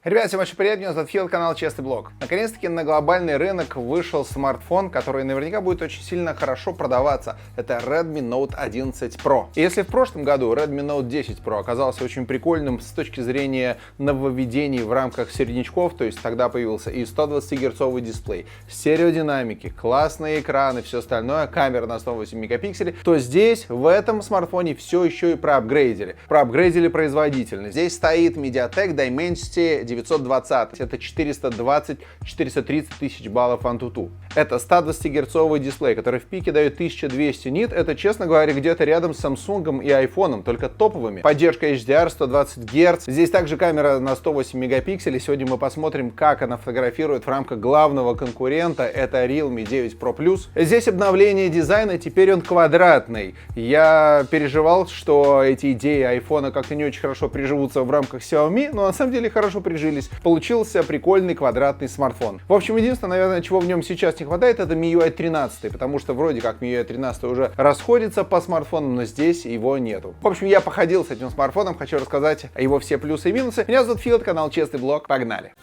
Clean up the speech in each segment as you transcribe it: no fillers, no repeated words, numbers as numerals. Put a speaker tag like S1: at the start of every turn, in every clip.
S1: Ребята, всем очень приятно, меня зовут Фил, канал Честный Блог. Наконец-таки на глобальный рынок вышел смартфон, который наверняка будет очень сильно хорошо продаваться. Это Redmi Note 11 Pro. И если в прошлом году Redmi Note 10 Pro оказался очень прикольным с точки зрения нововведений в рамках середнячков, то есть тогда появился и 120-герцовый дисплей, стереодинамики, классные экраны, все остальное, камера на 108 мегапикселей, то здесь, в этом смартфоне, все еще и проапгрейдили. Проапгрейдили производительность. Здесь стоит MediaTek Dimensity 920. Это 420-430 тысяч баллов Antutu. Это 120-герцовый дисплей, который в пике дает 1200 нит. Это, честно говоря, где-то рядом с Samsung и iPhone, только топовыми. Поддержка HDR 120 Гц. Здесь также камера на 108 мегапикселей. Сегодня мы посмотрим, как она фотографирует в рамках главного конкурента. Это Realme 9 Pro Plus. Здесь обновление дизайна, теперь он квадратный. Я переживал, что эти идеи iPhone как-то не очень хорошо приживутся в рамках Xiaomi, но на самом деле хорошо прижились. Получился прикольный квадратный смартфон. В общем, единственное, наверное, чего в нем сейчас не хватает, это MIUI 13, потому что вроде как MIUI 13 уже расходится по смартфонам, но здесь его нету. В общем, я походил с этим смартфоном, хочу рассказать о его все плюсы и минусы. Меня зовут Фил, канал Честный Блог. Погнали!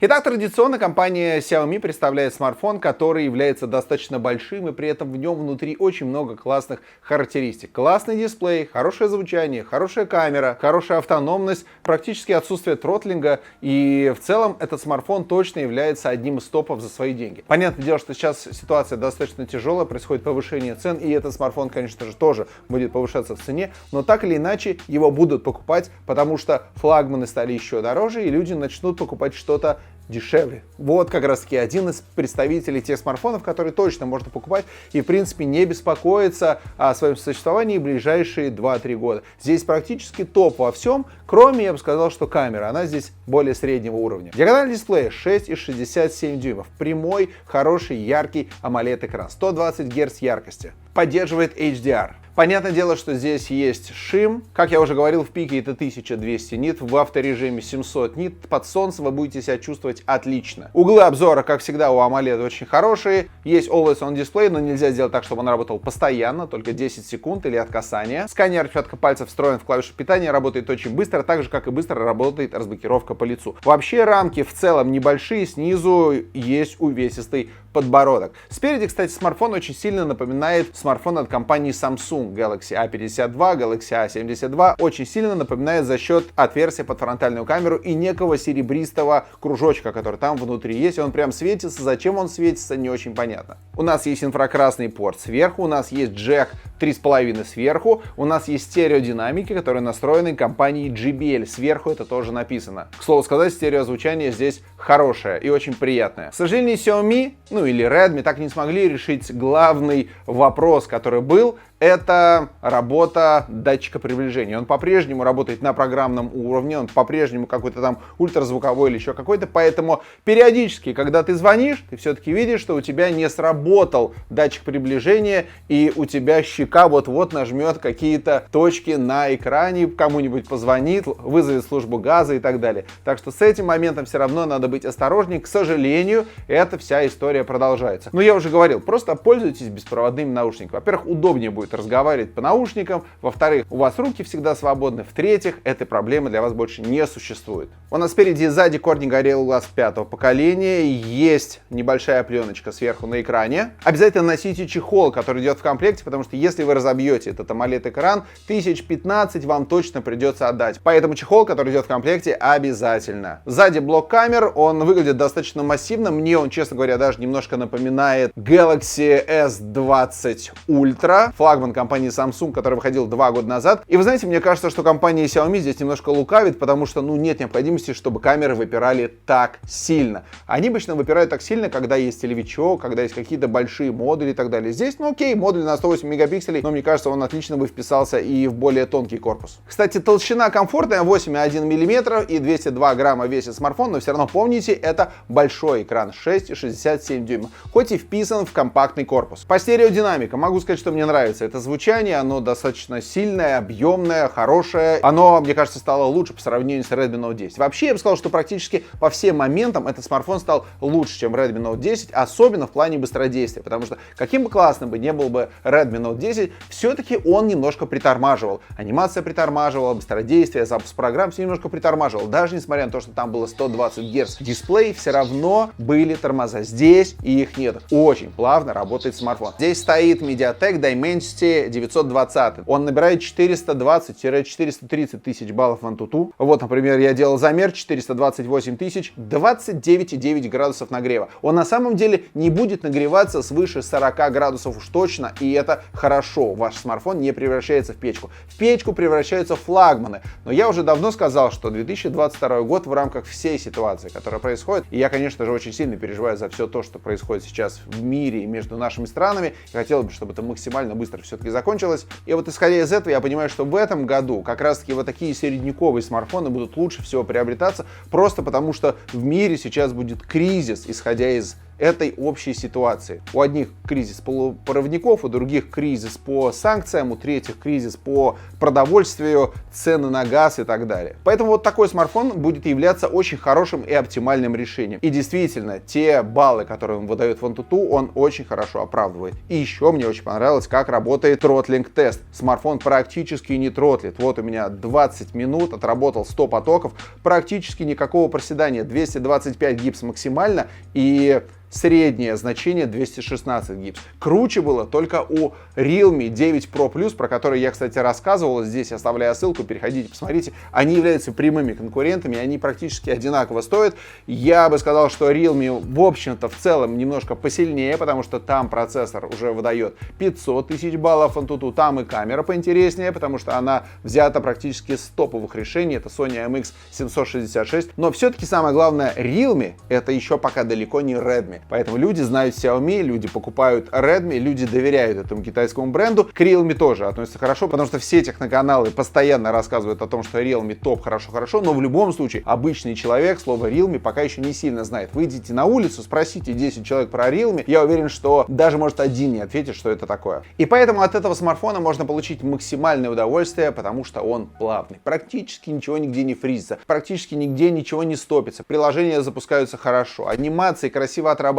S1: Итак, традиционно компания Xiaomi представляет смартфон, который является достаточно большим, и при этом в нем внутри очень много классных характеристик. Классный дисплей, хорошее звучание, хорошая камера, хорошая автономность, практически отсутствие тротлинга, и в целом этот смартфон точно является одним из топов за свои деньги. Понятное дело, что сейчас ситуация достаточно тяжелая, происходит повышение цен, и этот смартфон, конечно же, тоже будет повышаться в цене, но так или иначе его будут покупать, потому что флагманы стали еще дороже, и люди начнут покупать что-то дешевле. Вот как раз таки один из представителей тех смартфонов, которые точно можно покупать и в принципе не беспокоиться о своем существовании в ближайшие 2-3 года. Здесь практически топ во всем, кроме, я бы сказал, что камера, она здесь более среднего уровня. Диагональ дисплея 6,67 дюймов, прямой, хороший, яркий AMOLED экран, 120 Гц яркости, поддерживает HDR. Понятное дело, что здесь есть шим. Как я уже говорил, в пике это 1200 нит, в авторежиме 700 нит. Под солнцем вы будете себя чувствовать отлично. Углы обзора, как всегда, у AMOLED очень хорошие. Есть Always On Display, но нельзя сделать так, чтобы он работал постоянно, только 10 секунд или от касания. Сканер отпечатка пальцев встроен в клавишу питания, работает очень быстро, так же, как и быстро работает разблокировка по лицу. Вообще рамки в целом небольшие, снизу есть увесистый подбородок. Спереди, кстати, смартфон очень сильно напоминает смартфон от компании Samsung. Galaxy A52, Galaxy A72 очень сильно напоминает за счет отверстия под фронтальную камеру и некого серебристого кружочка, который там внутри есть. Он прям светится. Зачем он светится, не очень понятно. У нас есть инфракрасный порт сверху, у нас есть джек 3,5 сверху, у нас есть стереодинамики, которые настроены компанией JBL. Сверху это тоже написано. К слову сказать, стереозвучание здесь хорошее и очень приятное. К сожалению, Xiaomi, или Redmi так и не смогли решить главный вопрос, который был. Это работа датчика приближения. Он по-прежнему работает на программном уровне, он по-прежнему какой-то там ультразвуковой или еще какой-то, поэтому периодически, когда ты звонишь, ты все-таки видишь, что у тебя не сработал датчик приближения, и у тебя щека вот-вот нажмет какие-то точки на экране, кому-нибудь позвонит, вызовет службу газа и так далее. Так что с этим моментом все равно надо быть осторожнее. К сожалению, эта вся история продолжается. Но я уже говорил, просто пользуйтесь беспроводными наушниками. Во-первых, удобнее будет разговаривать по наушникам, во-вторых, у вас руки всегда свободны, в-третьих, этой проблемы для вас больше не существует. У нас спереди и сзади Corning Gorilla Glass 5-го поколения, есть небольшая пленочка сверху на экране. Обязательно носите чехол, который идет в комплекте, потому что если вы разобьете этот AMOLED экран, 1015 вам точно придется отдать. Поэтому чехол, который идет в комплекте, обязательно. Сзади блок камер, он выглядит достаточно массивно, мне он, честно говоря, даже немножко напоминает Galaxy S20 Ultra, флагман компании Samsung, который выходил 2 года назад. И вы знаете, мне кажется, что компания Xiaomi здесь немножко лукавит, потому что, нет необходимости, чтобы камеры выпирали так сильно. Они обычно выпирают так сильно, когда есть телевичок, когда есть какие-то большие модули и так далее. Здесь, окей, модуль на 108 мегапикселей, но мне кажется, он отлично бы вписался и в более тонкий корпус. Кстати, толщина комфортная, 8,1 мм и 202 грамма весит смартфон, но все равно помните, это большой экран, 6,67 дюйма, хоть и вписан в компактный корпус. По стереодинамикам могу сказать, что мне нравится это звучание, оно достаточно сильное, объемное, хорошее. Оно, мне кажется, стало лучше по сравнению с Redmi Note 10. Вообще, я бы сказал, что практически по всем моментам этот смартфон стал лучше, чем Redmi Note 10, особенно в плане быстродействия, потому что каким бы классным бы не был бы Redmi Note 10, все-таки он немножко притормаживал. Анимация притормаживала, быстродействие, запуск программ все немножко притормаживал. Даже несмотря на то, что там было 120 Гц дисплей, все равно были тормоза. Здесь их нет. Очень плавно работает смартфон. Здесь стоит MediaTek Dimensity 920. Он набирает 420-430 тысяч баллов в Antutu. Вот, например, я делал замер 428 тысяч, 29,9 градусов нагрева. Он на самом деле не будет нагреваться свыше 40 градусов уж точно, и это хорошо. Ваш смартфон не превращается в печку. В печку превращаются флагманы. Но я уже давно сказал, что 2022 год в рамках всей ситуации, которая происходит, и я, конечно же, очень сильно переживаю за все то, что происходит сейчас в мире и между нашими странами, и хотел бы, чтобы это максимально быстро все-таки закончилось. И вот исходя из этого, я понимаю, что в этом году как раз-таки вот такие середняковые смартфоны будут лучше всего приобретаться, просто потому что в мире сейчас будет кризис, исходя из этой общей ситуации. У одних кризис полупроводников, у других кризис по санкциям, у третьих кризис по продовольствию, цены на газ и так далее. Поэтому вот такой смартфон будет являться очень хорошим и оптимальным решением. И действительно, те баллы, которые он выдает в Antutu, он очень хорошо оправдывает. И еще мне очень понравилось, как работает тротлинг тест. Смартфон практически не тротлит. Вот у меня 20 минут, отработал 100 потоков, практически никакого проседания, 225 гипс максимально и среднее значение 216 гипс. Круче было только у Realme 9 Pro Plus, про который я, кстати, рассказывал. Здесь оставляю ссылку, переходите, посмотрите. Они являются прямыми конкурентами, они практически одинаково стоят. Я бы сказал, что Realme, в общем-то, в целом немножко посильнее, потому что там процессор уже выдает 500 тысяч баллов, Antutu, там и камера поинтереснее, потому что она взята практически с топовых решений. Это Sony IMX766. Но все-таки самое главное, Realme это еще пока далеко не Redmi. Поэтому люди знают Xiaomi, люди покупают Redmi, люди доверяют этому китайскому бренду. К Realme тоже относятся хорошо, потому что все техноканалы постоянно рассказывают о том, что Realme топ, хорошо, но в любом случае обычный человек слово Realme пока еще не сильно знает. Выйдите на улицу, спросите 10 человек про Realme, я уверен, что даже может один не ответит, что это такое. И поэтому от этого смартфона можно получить максимальное удовольствие, потому что он плавный. Практически ничего нигде не фризится, практически нигде ничего не стопится. Приложения запускаются хорошо, анимации красиво отрабатываются.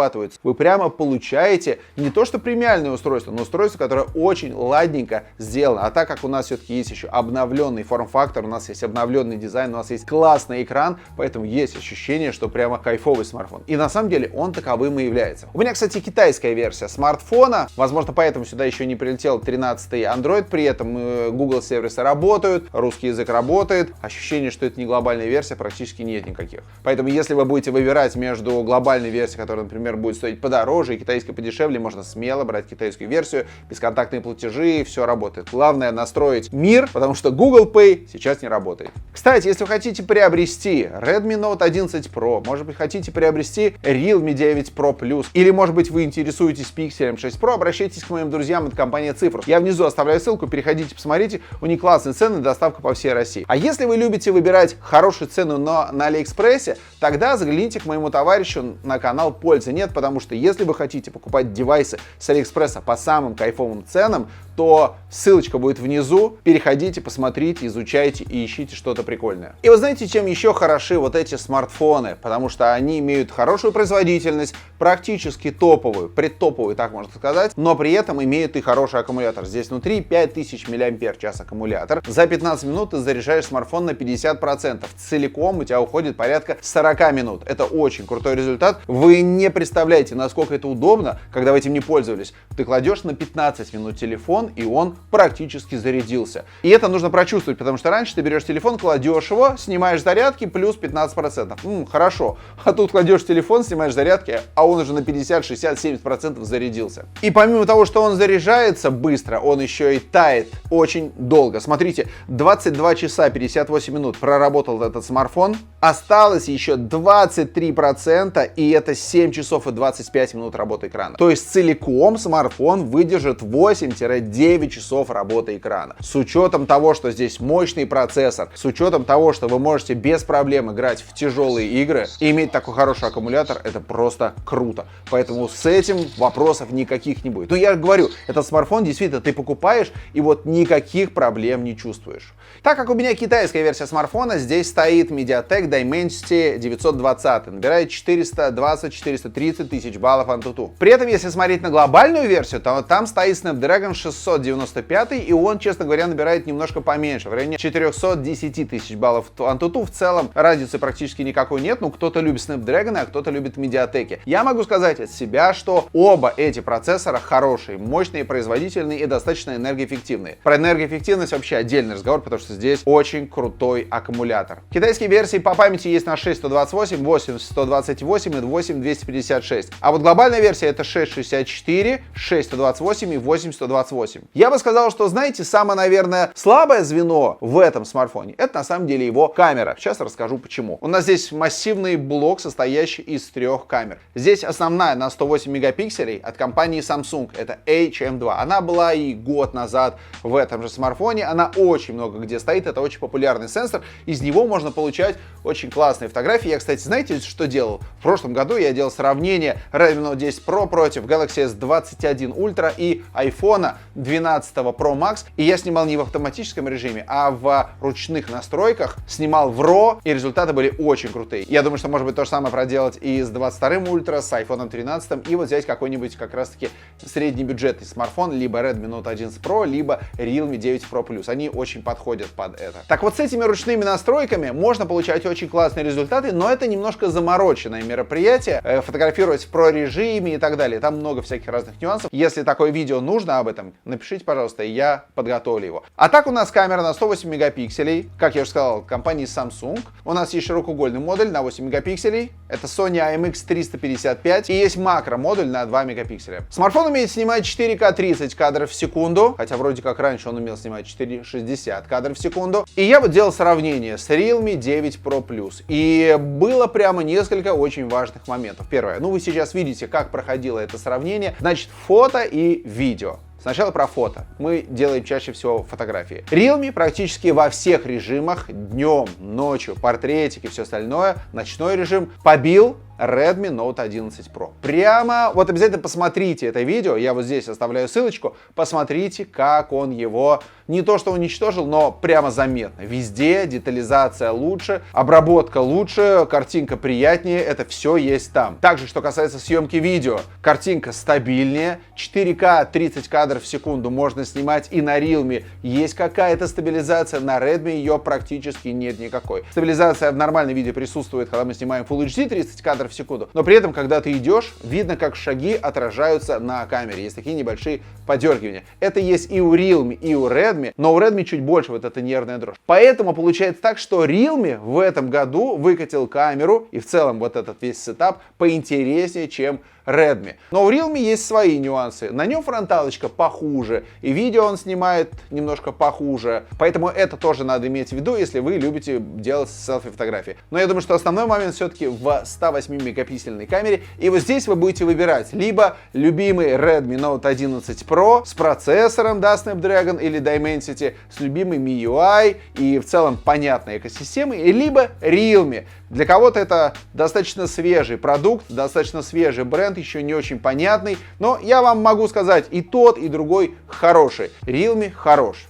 S1: Вы прямо получаете не то что премиальное устройство, но устройство, которое очень ладненько сделано. А так как у нас все-таки есть еще обновленный форм-фактор, у нас есть обновленный дизайн, у нас есть классный экран, поэтому есть ощущение, что прямо кайфовый смартфон. И на самом деле он таковым и является. У меня, кстати, китайская версия смартфона, возможно, поэтому сюда еще не прилетел 13-й Android, при этом Google сервисы работают, русский язык работает, ощущение, что это не глобальная версия, практически нет никаких. Поэтому если вы будете выбирать между глобальной версией, которая, например, будет стоить подороже и китайской подешевле, можно смело брать китайскую версию, бесконтактные платежи, все работает. Главное настроить мир, потому что Google Pay сейчас не работает. Кстати, если вы хотите приобрести Redmi Note 11 Pro, может быть, хотите приобрести Realme 9 Pro Plus, или, может быть, вы интересуетесь Pixel 6 Pro, обращайтесь к моим друзьям от компании Cyprus. Я внизу оставляю ссылку, переходите, посмотрите, у них классные цены, доставка по всей России. А если вы любите выбирать хорошую цену на Алиэкспрессе, тогда загляните к моему товарищу на канал «Пользы нет», потому что если вы хотите покупать девайсы с Алиэкспресса по самым кайфовым ценам, то ссылочка будет внизу, переходите, посмотрите, изучайте и ищите что-то прикольное. И вы знаете, чем еще хороши вот эти смартфоны? Потому что они имеют хорошую производительность, практически топовую, предтоповую, так можно сказать, но при этом имеют и хороший аккумулятор. Здесь внутри 5000 мАч аккумулятор. За 15 минут ты заряжаешь смартфон на 50%. Целиком у тебя уходит порядка 40 минут. Это очень крутой результат. Вы не представляете, насколько это удобно, когда вы этим не пользовались. Ты кладешь на 15 минут телефон, и он практически зарядился. И это нужно прочувствовать, потому что раньше ты берешь телефон, кладешь его, снимаешь зарядки, плюс 15%. Хорошо. А тут кладешь телефон, снимаешь зарядки, а он уже на 50, 60, 70% зарядился. И помимо того, что он заряжается быстро, он еще и тает очень долго. Смотрите, 22 часа 58 минут проработал этот смартфон. Осталось еще 23%, и это 7 часов и 25 минут работы экрана. То есть целиком смартфон выдержит 8-9 часов работы экрана. С учетом того, что здесь мощный процессор, с учетом того, что вы можете без проблем играть в тяжелые игры, и иметь такой хороший аккумулятор, это просто круто. Поэтому с этим вопросов никаких не будет. Но я говорю, этот смартфон действительно ты покупаешь, и вот никаких проблем не чувствуешь. Так как у меня китайская версия смартфона, здесь стоит MediaTek Dimensity 920, набирает 420-430 тысяч баллов Antutu. При этом, если смотреть на глобальную версию, то там стоит Snapdragon 695, и он, честно говоря, набирает немножко поменьше, в районе 410 тысяч баллов Antutu. В целом разницы практически никакой нет, кто-то любит Snapdragon, а кто-то любит MediaTek. Я могу сказать от себя, что оба эти процессора хорошие, мощные, производительные и достаточно энергоэффективные. Про энергоэффективность вообще отдельный разговор, потому что здесь очень крутой аккумулятор. Китайские версии по памяти есть на 6128, 8128 и 8256. А вот глобальная версия это 664, 6128 и 8128. Я бы сказал, что, знаете, самое, наверное, слабое звено в этом смартфоне, это на самом деле его камера. Сейчас расскажу почему. У нас здесь массивный блок, состоящий из 3 камер. Здесь основная на 108 мегапикселей от компании Samsung, это HM2. Она была и год назад в этом же смартфоне, она очень много где стоит, это очень популярный сенсор, из него можно получать очень классные фотографии. Я, кстати, знаете, что делал? В прошлом году я делал сравнение Redmi Note 10 Pro против Galaxy S21 Ultra и iPhone 12 Pro Max, и я снимал не в автоматическом режиме, а в ручных настройках, снимал в RAW, и результаты были очень крутые. Я думаю, что может быть то же самое проделать и с 22 Ultra, с iPhone 13, и вот взять какой-нибудь как раз-таки среднебюджетный смартфон, либо Redmi Note 11 Pro, либо Realme 9 Pro Plus. Они очень подходят под это. Так вот, с этими ручными настройками можно получать очень классные результаты, но это немножко замороченное мероприятие, фотографировать в Pro режиме и так далее. Там много всяких разных нюансов. Если такое видео нужно об этом, напишите, пожалуйста, и я подготовлю его. А так у нас камера на 108 мегапикселей, как я уже сказал, компании Samsung. У нас есть широкоугольный модуль на 8 мегапикселей, это Sony IMX355, и есть макро-модуль на 2 мегапикселя. Смартфон умеет снимать 4К 30 кадров в секунду, хотя вроде как раньше он умел снимать 460 кадров в секунду. И я вот делал сравнение с Realme 9 Pro Plus, и было прямо несколько очень важных моментов. Первое, вы сейчас видите, как проходило это сравнение, значит, фото и видео. Сначала про фото. Мы делаем чаще всего фотографии. Realme практически во всех режимах, днем, ночью, портретик и все остальное, ночной режим, побил Redmi Note 11 Pro. Прямо, вот обязательно посмотрите это видео, я вот здесь оставляю ссылочку, посмотрите, как он его, не то что уничтожил, но прямо заметно. Везде детализация лучше, обработка лучше, картинка приятнее, это все есть там. Также, что касается съемки видео, картинка стабильнее, 4К 30 кадров в секунду можно снимать, и на Realme есть какая-то стабилизация, на Redmi ее практически нет никакой. Стабилизация в нормальном видео присутствует, когда мы снимаем Full HD 30 кадров в секунду, но при этом, когда ты идешь, видно, как шаги отражаются на камере, есть такие небольшие подергивания. Это есть и у Realme, и у Redmi, но у Redmi чуть больше вот эта нервная дрожь. Поэтому получается так, что Realme в этом году выкатил камеру, и в целом вот этот весь сетап поинтереснее, чем Redmi. Но у Realme есть свои нюансы. На нем фронталочка похуже, и видео он снимает немножко похуже. Поэтому это тоже надо иметь в виду, если вы любите делать селфи-фотографии. Но я думаю, что основной момент все-таки в 108 мегапиксельной камере. И вот здесь вы будете выбирать либо любимый Redmi Note 11 Pro с процессором, Snapdragon или Dimensity, с любимой MIUI и в целом понятной экосистемой, либо Realme. Для кого-то это достаточно свежий продукт, достаточно свежий бренд, еще не очень понятный, но я вам могу сказать, и тот, и другой хороший. Realme хорош.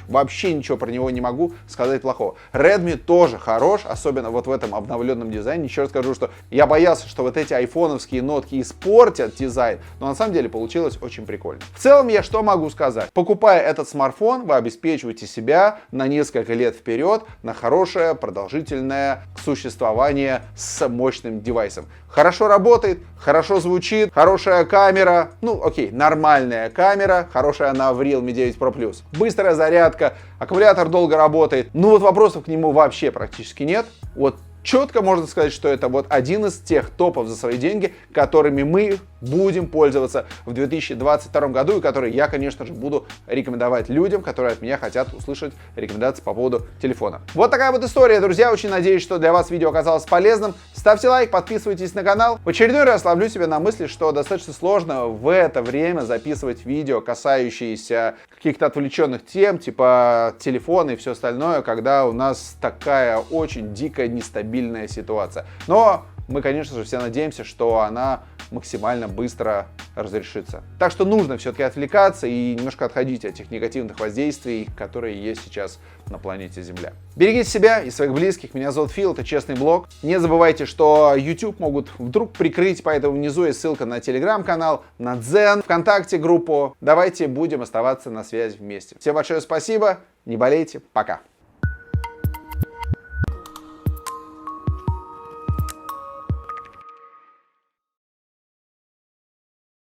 S1: Вообще ничего про него не могу сказать плохого. Redmi тоже хорош, особенно вот в этом обновленном дизайне. Еще раз скажу, что я боялся, что вот эти айфоновские нотки испортят дизайн, но на самом деле получилось очень прикольно. В целом я что могу сказать? Покупая этот смартфон, вы обеспечиваете себя на несколько лет вперед на хорошее продолжительное существование с мощным девайсом. Хорошо работает, хорошо звучит, хорошая камера, окей, нормальная камера, хорошая она в Realme 9 Pro Plus. Быстрая зарядка, аккумулятор долго работает, вот вопросов к нему вообще практически нет. Вот четко можно сказать, что это вот один из тех топов за свои деньги, которыми мы будем пользоваться в 2022 году и которые я, конечно же, буду рекомендовать людям, которые от меня хотят услышать рекомендации по поводу телефона. Вот такая вот история, друзья. Очень надеюсь, что для вас видео оказалось полезным. Ставьте лайк, подписывайтесь на канал. В очередной раз ловлю себя на мысли, что достаточно сложно в это время записывать видео, касающиеся каких-то отвлеченных тем, типа телефона и все остальное, когда у нас такая очень дикая нестабильная ситуация. Но мы, конечно же, все надеемся, что она максимально быстро разрешится. Так что нужно все-таки отвлекаться и немножко отходить от тех негативных воздействий, которые есть сейчас на планете Земля. Берегите себя и своих близких. Меня зовут Фил, это Честный блог. Не забывайте, что YouTube могут вдруг прикрыть, поэтому внизу есть ссылка на Telegram-канал, на Дзен, ВКонтакте группу. Давайте будем оставаться на связи вместе. Всем большое спасибо, не болейте, пока.